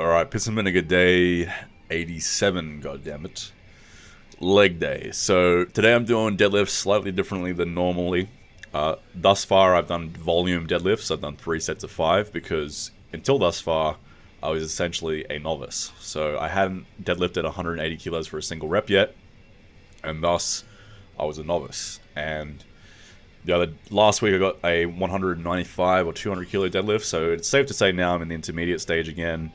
Alright, Piss and Vinegar Day 87, goddammit. Leg day. So today I'm doing deadlifts slightly differently than normally. Thus far I've done volume deadlifts. I've done 3 sets of 5 because until thus far I was essentially a novice. So I hadn't deadlifted 180 kilos for a single rep yet, and thus I was a novice. And last week I got a 195 or 200 kilo deadlift, so it's safe to say now I'm in the intermediate stage again.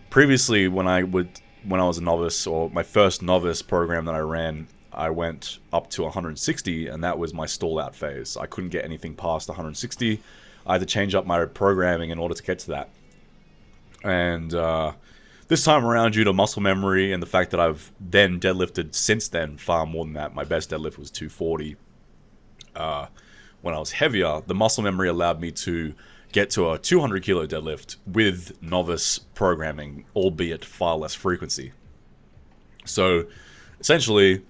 Previously, when I was a novice, or my first novice program that I ran, I went up to 160, and that was my stall out phase. I couldn't get anything past 160. I had to change up my programming in order to get to that. And this time around, due to muscle memory and the fact that I've then deadlifted since then far more than that, my best deadlift was 240. When I was heavier, the muscle memory allowed me to get to a 200 kilo deadlift with novice programming, albeit far less frequency. So essentially,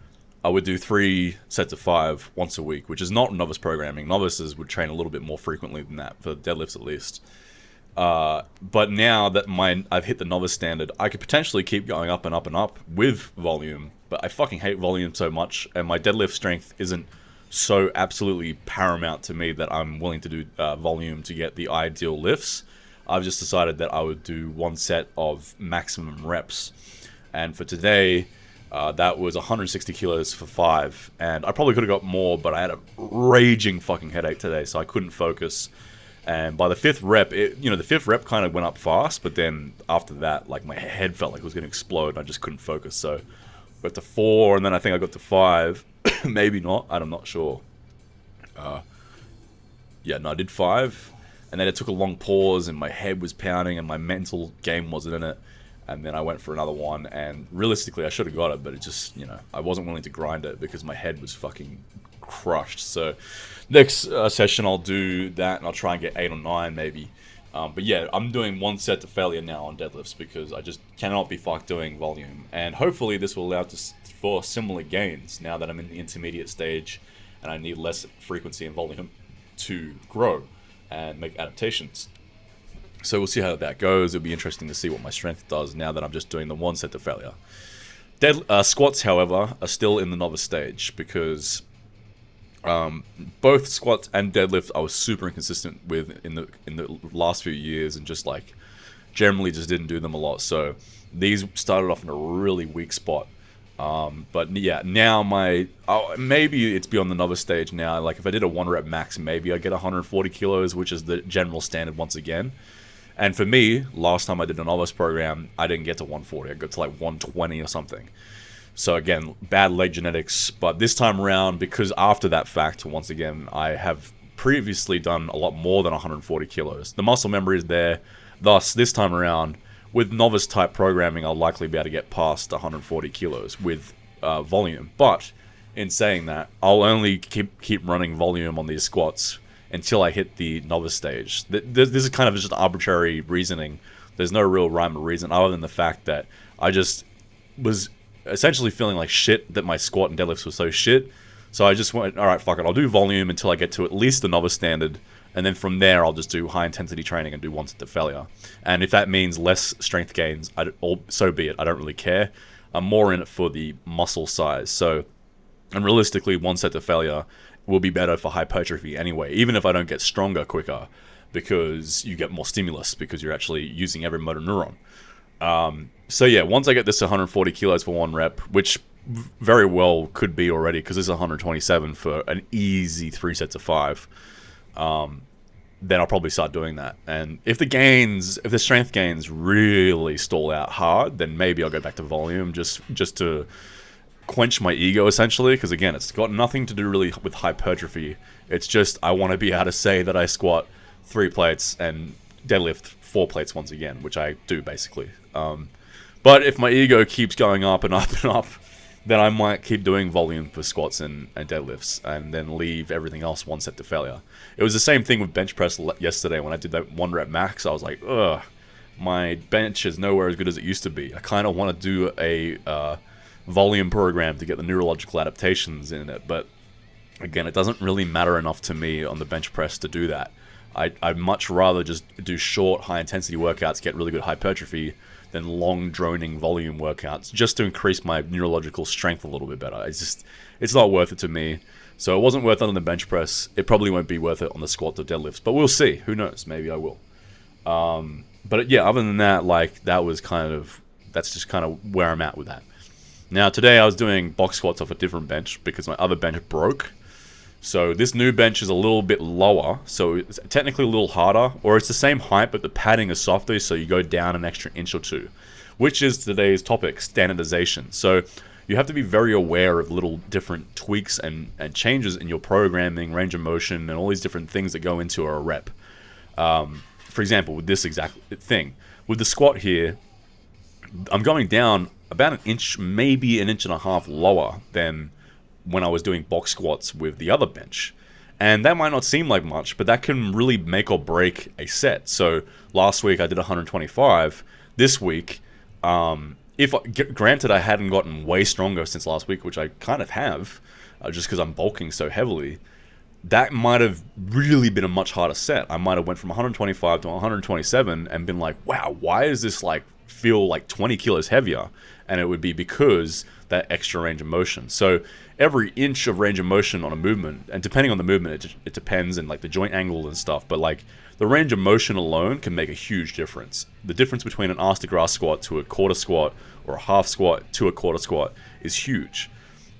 I would do 3 sets of 5 once a week, which is not novice programming. Novices would train a little bit more frequently than that, for deadlifts at least. But now that I've hit the novice standard, I could potentially keep going up and up and up with volume, but I fucking hate volume so much, and my deadlift strength isn't so absolutely paramount to me that I'm willing to do volume to get the ideal lifts. I've just decided that I would do 1 set of maximum reps. And for today, that was 160 kilos for 5. And I probably could have got more, but I had a raging fucking headache today, so I couldn't focus. And by the 5th rep, the 5th rep kind of went up fast, but then after that, like, my head felt like it was going to explode, and I just couldn't focus. So I got to 4, and then I think I got to 5. Maybe not, I'm not sure. I did 5, and then it took a long pause, and my head was pounding, and my mental game wasn't in it. And then I went for another one, and realistically I should have got it, but it just, I wasn't willing to grind it because my head was fucking crushed. So next session I'll do that, and I'll try and get 8 or 9 maybe. But yeah, I'm doing 1 set to failure now on deadlifts because I just cannot be fucked doing volume. And hopefully this will allow for similar gains now that I'm in the intermediate stage and I need less frequency and volume to grow and make adaptations. So we'll see how that goes. It'll be interesting to see what my strength does now that I'm just doing the 1 set to failure. Squats, however, are still in the novice stage because both squats and deadlift I was super inconsistent with in the last few years, and just like generally just didn't do them a lot. So these started off in a really weak spot. But yeah, now maybe it's beyond the novice stage now. Like if I did a 1 rep max, maybe I get 140 kilos, which is the general standard once again. And for me, last time I did a novice program, I didn't get to 140. I got to like 120 or something. So again, bad leg genetics. But this time around, because after that fact, once again, I have previously done a lot more than 140 kilos. The muscle memory is there. Thus, this time around, with novice type programming, I'll likely be able to get past 140 kilos with volume. But in saying that, I'll only keep running volume on these squats until I hit the novice stage. This is kind of just arbitrary reasoning. There's no real rhyme or reason other than the fact that I just was essentially feeling like shit that my squat and deadlifts were so shit. So I just went, alright, fuck it, I'll do volume until I get to at least the novice standard, and then from there I'll just do high intensity training and do 1 set to failure. And if that means less strength gains, so be it. I don't really care. I'm more in it for the muscle size. So, and realistically, 1 set to failure will be better for hypertrophy anyway, even if I don't get stronger quicker, because you get more stimulus because you're actually using every motor neuron. So yeah, once I get this to 140 kilos for 1 rep, which very well could be already because this is 127 for an easy 3 sets of 5, then I'll probably start doing that. And if the strength gains really stall out hard, then maybe I'll go back to volume just to quench my ego essentially, because again, it's got nothing to do really with hypertrophy. It's just I want to be able to say that I squat 3 plates and deadlift 4 plates once again, which I do basically. But if my ego keeps going up and up and up, then I might keep doing volume for squats and deadlifts, and then leave everything else 1 set to failure. It was the same thing with bench press yesterday when I did that 1 rep max. I was like, ugh, my bench is nowhere as good as it used to be. I kind of want to do a volume program to get the neurological adaptations in it, but again, it doesn't really matter enough to me on the bench press to do that. I'd much rather just do short, high-intensity workouts, get really good hypertrophy, than long, droning volume workouts, just to increase my neurological strength a little bit better. It's not worth it to me. So it wasn't worth it on the bench press. It probably won't be worth it on the squats or deadlifts, but we'll see. Who knows? Maybe I will. But yeah, other than that, like, that's just kind of where I'm at with that. Now, today I was doing box squats off a different bench because my other bench broke. So this new bench is a little bit lower, so it's technically a little harder, or it's the same height, but the padding is softer, so you go down an extra inch or two, which is today's topic, standardization. So you have to be very aware of little different tweaks and changes in your programming, range of motion, and all these different things that go into a rep. For example, with this exact thing, with the squat here, I'm going down about an inch, maybe an inch and a half lower than when I was doing box squats with the other bench. And that might not seem like much, but that can really make or break a set. So last week I did 125. This week, granted I hadn't gotten way stronger since last week, which I kind of have, just because I'm bulking so heavily, that might have really been a much harder set. I might have went from 125 to 127 and been like, wow, why is this like feel like 20 kilos heavier? And it would be because that extra range of motion. So every inch of range of motion on a movement, and depending on the movement, it depends, and like the joint angle and stuff, but like the range of motion alone can make a huge difference. The difference between an arse to grass squat to a quarter squat, or a half squat to a quarter squat, is huge.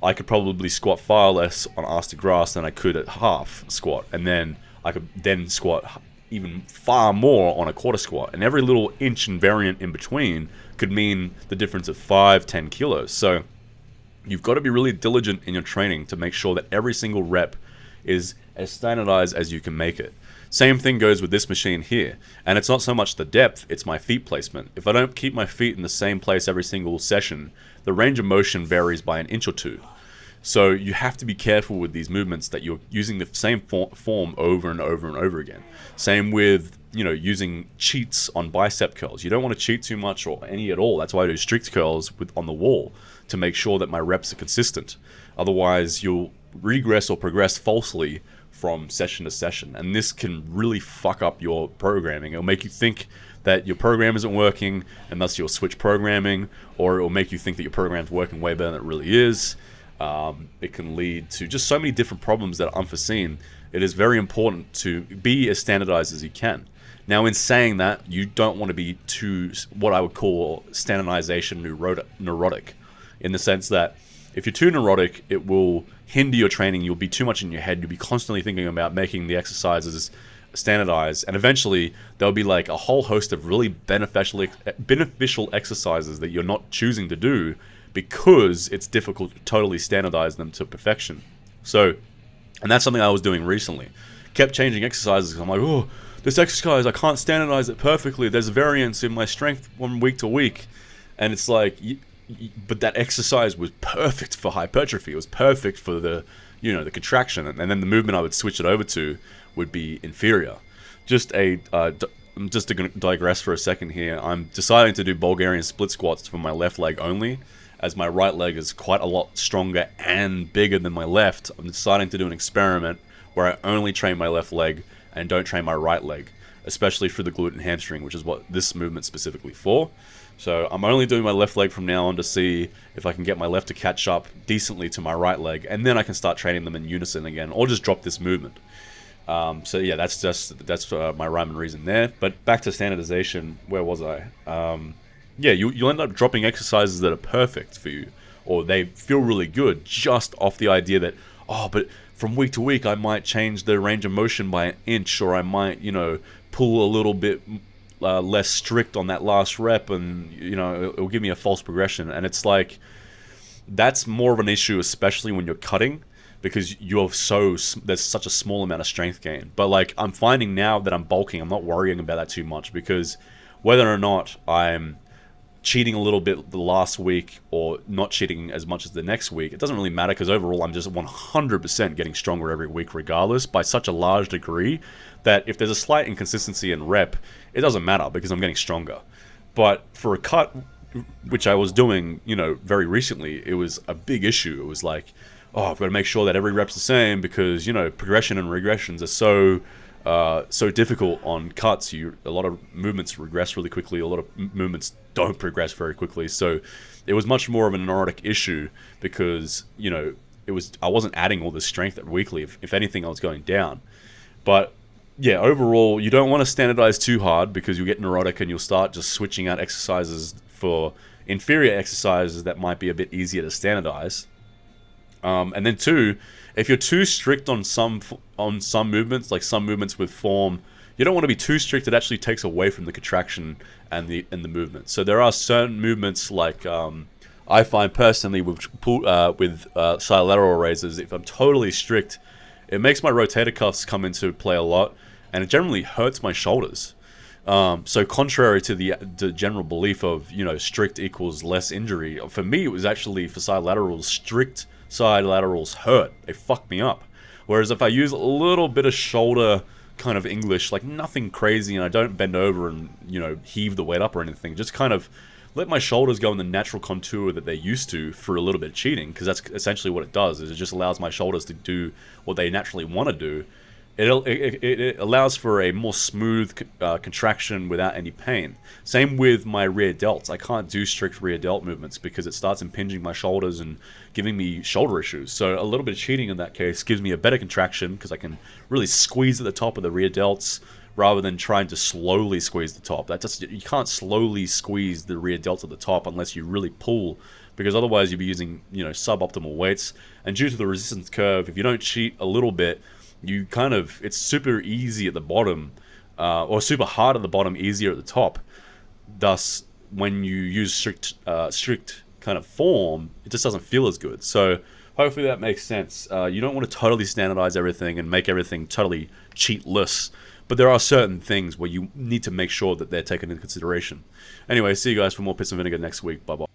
I could probably squat far less on arse to grass than I could at half squat, and then I could then squat even far more on a quarter squat, and every little inch and variant in between could mean the difference of 5-10 kilos. So you've got to be really diligent in your training to make sure that every single rep is as standardized as you can make it. Same thing goes with this machine here, and it's not so much the depth, it's my feet placement. If I don't keep my feet in the same place every single session, the range of motion varies by an inch or two. So you have to be careful with these movements that you're using the same form over and over and over again. Same with, using cheats on bicep curls. You don't want to cheat too much or any at all. That's why I do strict curls on the wall, to make sure that my reps are consistent. Otherwise, you'll regress or progress falsely from session to session. And this can really fuck up your programming. It'll make you think that your program isn't working, and thus you'll switch programming, or it'll make you think that your program's working way better than it really is. It can lead to just so many different problems that are unforeseen. It is very important to be as standardized as you can. Now, in saying that, you don't want to be too, what I would call standardization neurotic, in the sense that if you're too neurotic, it will hinder your training. You'll be too much in your head. You'll be constantly thinking about making the exercises standardized, and eventually there'll be like a whole host of really beneficial exercises that you're not choosing to do because it's difficult to totally standardize them to perfection. So, and that's something I was doing recently. Kept changing exercises. I'm like, oh, this exercise, I can't standardize it perfectly. There's variance in my strength from week to week. And it's like, but that exercise was perfect for hypertrophy. It was perfect for the contraction. And then the movement I would switch it over to would be inferior. Just to digress for a second here, I'm deciding to do Bulgarian split squats for my left leg only, as my right leg is quite a lot stronger and bigger than my left. I'm deciding to do an experiment where I only train my left leg and don't train my right leg, especially for the glute and hamstring, which is what this movement's specifically for. So I'm only doing my left leg from now on to see if I can get my left to catch up decently to my right leg, and then I can start training them in unison again, or just drop this movement. So yeah, that's my rhyme and reason there. But back to standardization, where was I? Yeah, you'll end up dropping exercises that are perfect for you, or they feel really good just off the idea that, but from week to week I might change the range of motion by an inch, or I might, pull a little bit less strict on that last rep, and, it'll give me a false progression. And it's like, that's more of an issue, especially when you're cutting, because there's such a small amount of strength gain. But like, I'm finding now that I'm bulking, I'm not worrying about that too much, because whether or not I'm cheating a little bit the last week or not cheating as much as the next week, it doesn't really matter, because overall I'm just 100% getting stronger every week regardless, by such a large degree that if there's a slight inconsistency in rep, it doesn't matter because I'm getting stronger. But for a cut, which I was doing, very recently, it was a big issue. It was like, I've got to make sure that every rep's the same, because, progression and regressions are so so difficult on cuts. A lot of movements regress really quickly. A lot of movements don't progress very quickly. So it was much more of an neurotic issue because I wasn't adding all this strength weekly. If anything, I was going down. But yeah, overall, you don't want to standardize too hard because you'll get neurotic and you'll start just switching out exercises for inferior exercises that might be a bit easier to standardize. And then two, if you're too strict on some movements, like some movements with form, you don't want to be too strict. It actually takes away from the contraction and the movement. So there are certain movements like I find personally with side lateral raises, if I'm totally strict, it makes my rotator cuffs come into play a lot, and it generally hurts my shoulders. So contrary to the general belief of strict equals less injury, for me it was actually for side laterals, strict side laterals hurt. They fuck me up. Whereas if I use a little bit of shoulder kind of English, like nothing crazy, and I don't bend over and heave the weight up or anything, just kind of let my shoulders go in the natural contour that they're used to for a little bit of cheating, because that's essentially what it does. Is it just allows my shoulders to do what they naturally want to do. It allows for a more smooth contraction without any pain. Same with my rear delts. I can't do strict rear delt movements because it starts impinging my shoulders and giving me shoulder issues. So a little bit of cheating in that case gives me a better contraction because I can really squeeze at the top of the rear delts rather than trying to slowly squeeze the top. You can't slowly squeeze the rear delt at the top unless you really pull, because otherwise you'll be using suboptimal weights. And due to the resistance curve, if you don't cheat a little bit, it's super easy at the bottom, or super hard at the bottom, easier at the top. Thus, when you use strict kind of form, it just doesn't feel as good. So hopefully that makes sense. You don't want to totally standardize everything and make everything totally cheatless, but there are certain things where you need to make sure that they're taken into consideration. Anyway, see you guys for more Piss and Vinegar next week. Bye bye.